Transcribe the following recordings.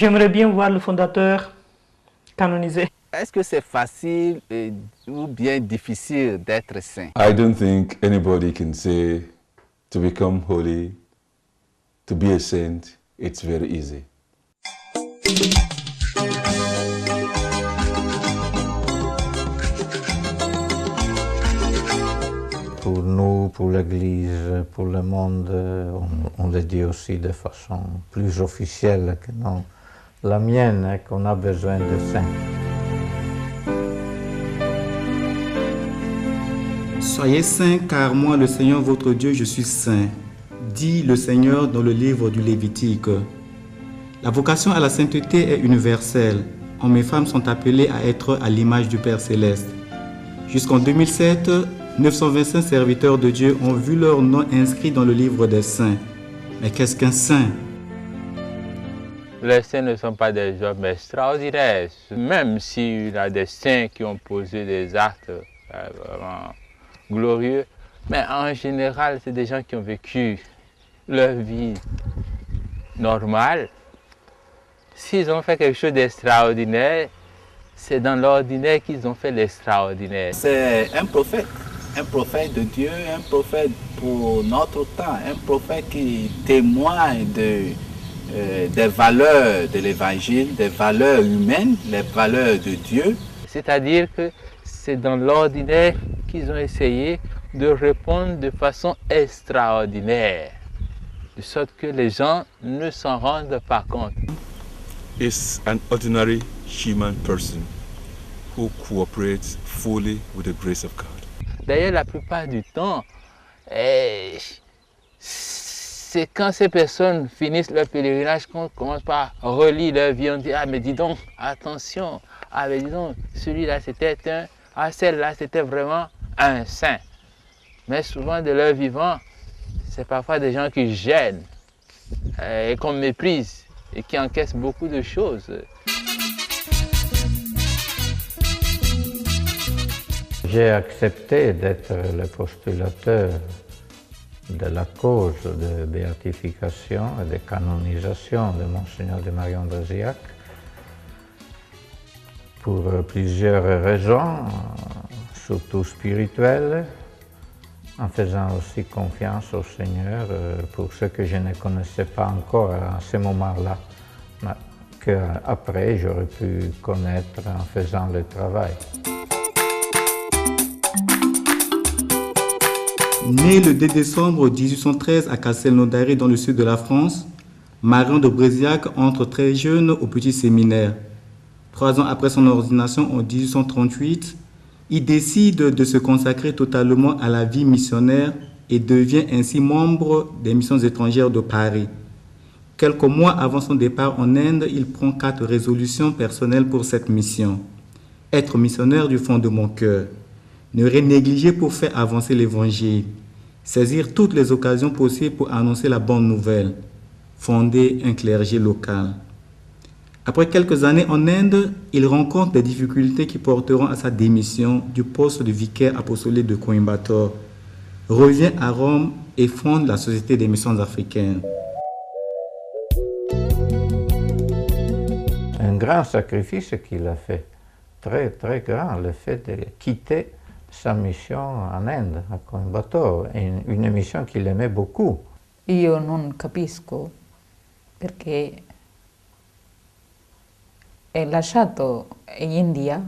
J'aimerais bien voir le fondateur canonisé. Est-ce que c'est facile ou bien difficile d'être saint? I don't think anybody can say to become holy, to be a saint, it's very easy. Pour nous, pour l'Église, pour le monde, on le dit aussi de façon plus officielle que non. La mienne est qu'on a besoin de saints. Soyez saints, car moi, le Seigneur votre Dieu, je suis saint, dit le Seigneur dans le livre du Lévitique. La vocation à la sainteté est universelle. Hommes et femmes sont appelés à être à l'image du Père Céleste. Jusqu'en 2007, 925 serviteurs de Dieu ont vu leur nom inscrit dans le livre des saints. Mais qu'est-ce qu'un saint? Les saints ne sont pas des hommes extraordinaires, même s'il y a des saints qui ont posé des actes vraiment glorieux. Mais en général, c'est des gens qui ont vécu leur vie normale. S'ils ont fait quelque chose d'extraordinaire, c'est dans l'ordinaire qu'ils ont fait l'extraordinaire. C'est un prophète de Dieu, un prophète pour notre temps, un prophète qui témoigne des valeurs de l'Évangile, des valeurs humaines, les valeurs de Dieu. C'est-à-dire que c'est dans l'ordinaire qu'ils ont essayé de répondre de façon extraordinaire, de sorte que les gens ne s'en rendent pas compte. Is an ordinary human person who cooperates fully with the grace of God. D'ailleurs, la plupart du temps, c'est quand ces personnes finissent leur pèlerinage qu'on commence par relire leur vie. On dit, ah mais dis donc, attention, ah mais dis donc, celui-là c'était celle-là c'était vraiment un saint. Mais souvent de leur vivant, c'est parfois des gens qui gênent et qu'on méprise et qui encaissent beaucoup de choses. J'ai accepté d'être le postulateur de la cause de béatification et de canonisation de Monseigneur de Marion-Bresiac pour plusieurs raisons, surtout spirituelles, en faisant aussi confiance au Seigneur pour ce que je ne connaissais pas encore à ce moment-là, mais qu'après j'aurais pu connaître en faisant le travail. Né le 2 décembre 1813 à Castelnaudary dans le sud de la France, Marion de Bresiac entre très jeune au petit séminaire. 3 ans après son ordination en 1838, il décide de se consacrer totalement à la vie missionnaire et devient ainsi membre des missions étrangères de Paris. Quelques mois avant son départ en Inde, il prend 4 résolutions personnelles pour cette mission. Être missionnaire du fond de mon cœur. Ne rien négliger pour faire avancer l'Évangile. Saisir toutes les occasions possibles pour annoncer la bonne nouvelle. Fonder un clergé local. Après quelques années en Inde, il rencontre des difficultés qui porteront à sa démission du poste de vicaire apostolique de Coimbatore. Revient à Rome et fonde la Société des missions africaines. Un grand sacrifice qu'il a fait, très très grand, le fait de quitter sa mission en Inde, a Coimbatore, une mission qu'il aimait beaucoup. Io non capisco perché è lasciato in India,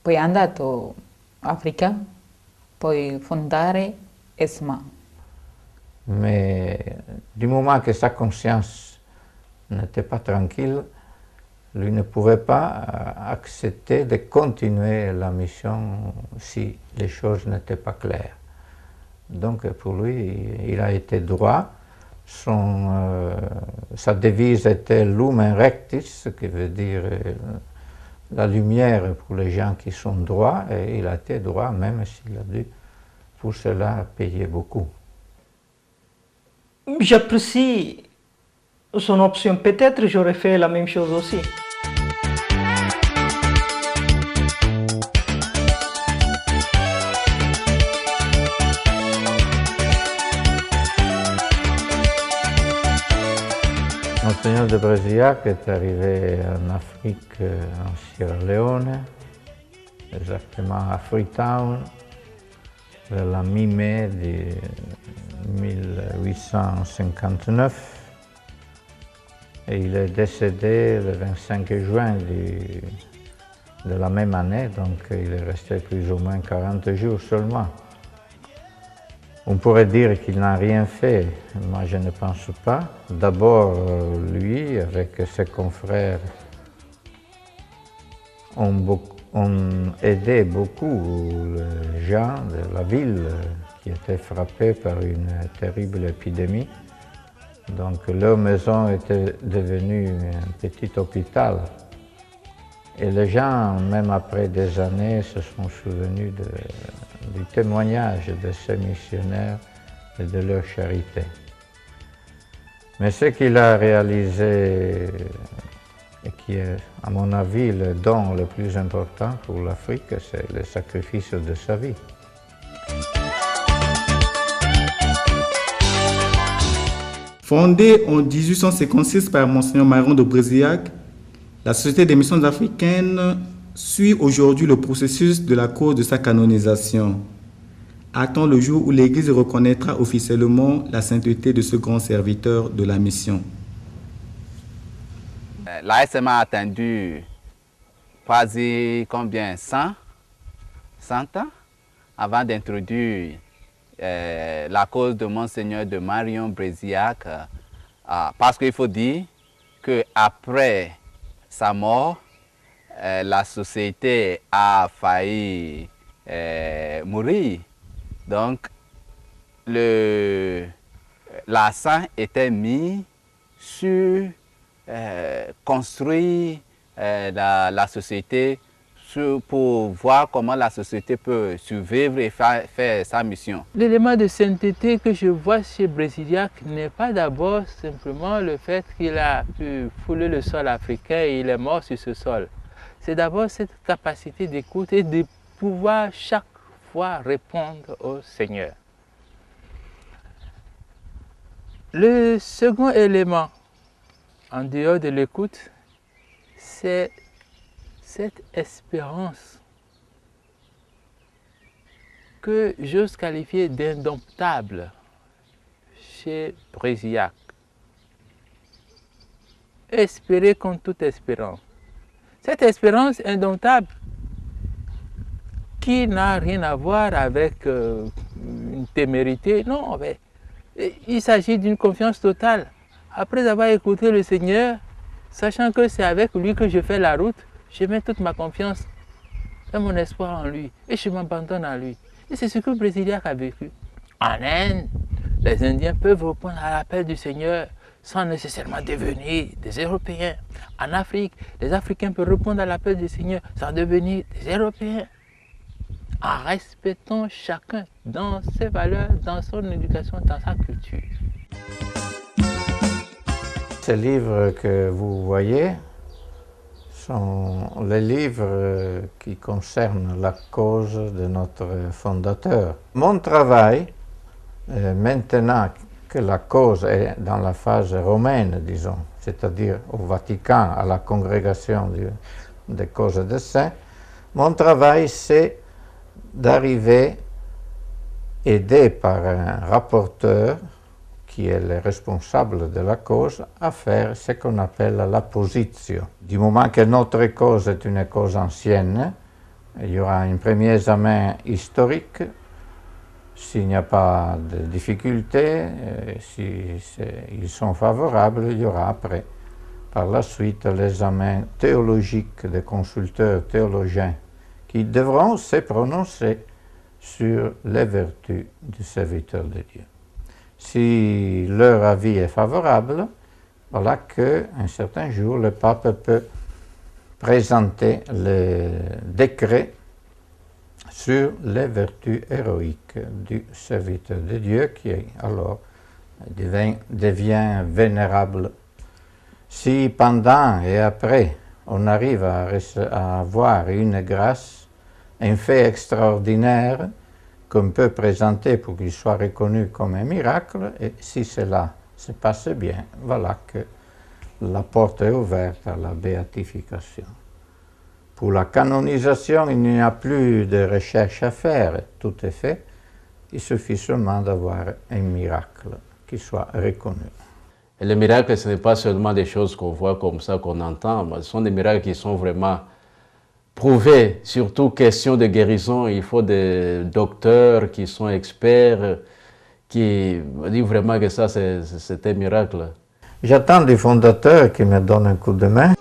poi è andato in Africa, poi fondare ESMA. Mais du moment que sa conscience n'était pas tranquille, lui ne pouvait pas accepter de continuer la mission si les choses n'étaient pas claires. Donc pour lui, il a été droit. Sa devise était Lumen Rectis, ce qui veut dire la lumière pour les gens qui sont droits, et il a été droit même s'il a dû pour cela payer beaucoup. J'apprécie son option, peut-être j'aurais fait la même chose aussi. Monseigneur capitaine de Bresillac est arrivé en Afrique, en Sierra Leone, exactement à Freetown, vers la mi-mai de 1859. Et il est décédé le 25 juin de la même année, donc il est resté plus ou moins 40 jours seulement. On pourrait dire qu'il n'a rien fait, moi je ne pense pas. D'abord, lui, avec ses confrères, ont aidé beaucoup les gens de la ville qui étaient frappés par une terrible épidémie. Donc leur maison était devenue un petit hôpital. Et les gens, même après des années, se sont souvenus du témoignage de ces missionnaires et de leur charité. Mais ce qu'il a réalisé, et qui est, à mon avis, le don le plus important pour l'Afrique, c'est le sacrifice de sa vie. Fondée en 1856 par Monseigneur Maron de Bresillac, la Société des missions africaines suit aujourd'hui le processus de la cause de sa canonisation. Attend le jour où l'Église reconnaîtra officiellement la sainteté de ce grand serviteur de la mission. L'ASMA a attendu quasi combien 100 ans avant d'introduire la cause de Monseigneur de Marion Bresillac, parce qu'il faut dire qu'après sa mort, la société a failli mourir. Donc, l'accent était mis sur construire la société pour voir comment la société peut survivre et faire sa mission. L'élément de sainteté que je vois chez Bresillac n'est pas d'abord simplement le fait qu'il a pu fouler le sol africain et il est mort sur ce sol. C'est d'abord cette capacité d'écoute et de pouvoir chaque fois répondre au Seigneur. Le second élément, en dehors de l'écoute, c'est cette espérance que j'ose qualifier d'indomptable chez Bresillac. Espérer contre toute espérance. Cette espérance indomptable qui n'a rien à voir avec une témérité, non, mais il s'agit d'une confiance totale. Après avoir écouté le Seigneur, sachant que c'est avec lui que je fais la route, je mets toute ma confiance et mon espoir en lui et je m'abandonne à lui. Et c'est ce que Bresillac a vécu. En Inde, les Indiens peuvent répondre à l'appel du Seigneur sans nécessairement devenir des Européens. En Afrique, les Africains peuvent répondre à l'appel du Seigneur sans devenir des Européens. En respectant chacun dans ses valeurs, dans son éducation, dans sa culture. Ces livres que vous voyez sont les livres qui concernent la cause de notre fondateur. Mon travail, maintenant que la cause est dans la phase romaine, disons, c'est-à-dire au Vatican, à la congrégation des causes des saints, mon travail c'est d'arriver, aidé par un rapporteur qui est le responsable de la cause, à faire ce qu'on appelle la position. Du moment que notre cause est une cause ancienne, il y aura un premier examen historique. S'il n'y a pas de difficultés, ils sont favorables, il y aura après, par la suite, l'examen théologique des consulteurs théologiens qui devront se prononcer sur les vertus du serviteur de Dieu. Si leur avis est favorable, voilà qu'un certain jour, le pape peut présenter le décret sur les vertus héroïques du serviteur de Dieu qui alors devient vénérable. Si pendant et après on arrive à avoir une grâce, un fait extraordinaire qu'on peut présenter pour qu'il soit reconnu comme un miracle, et si cela se passe bien, voilà que la porte est ouverte à la béatification. Pour la canonisation, il n'y a plus de recherche à faire, tout est fait. Il suffit seulement d'avoir un miracle qui soit reconnu. Et les miracles, ce n'est pas seulement des choses qu'on voit comme ça, qu'on entend, mais ce sont des miracles qui sont vraiment prouvés. Surtout question de guérison, il faut des docteurs qui sont experts, qui disent vraiment que ça, c'est un miracle. J'attends des fondateurs qui me donnent un coup de main.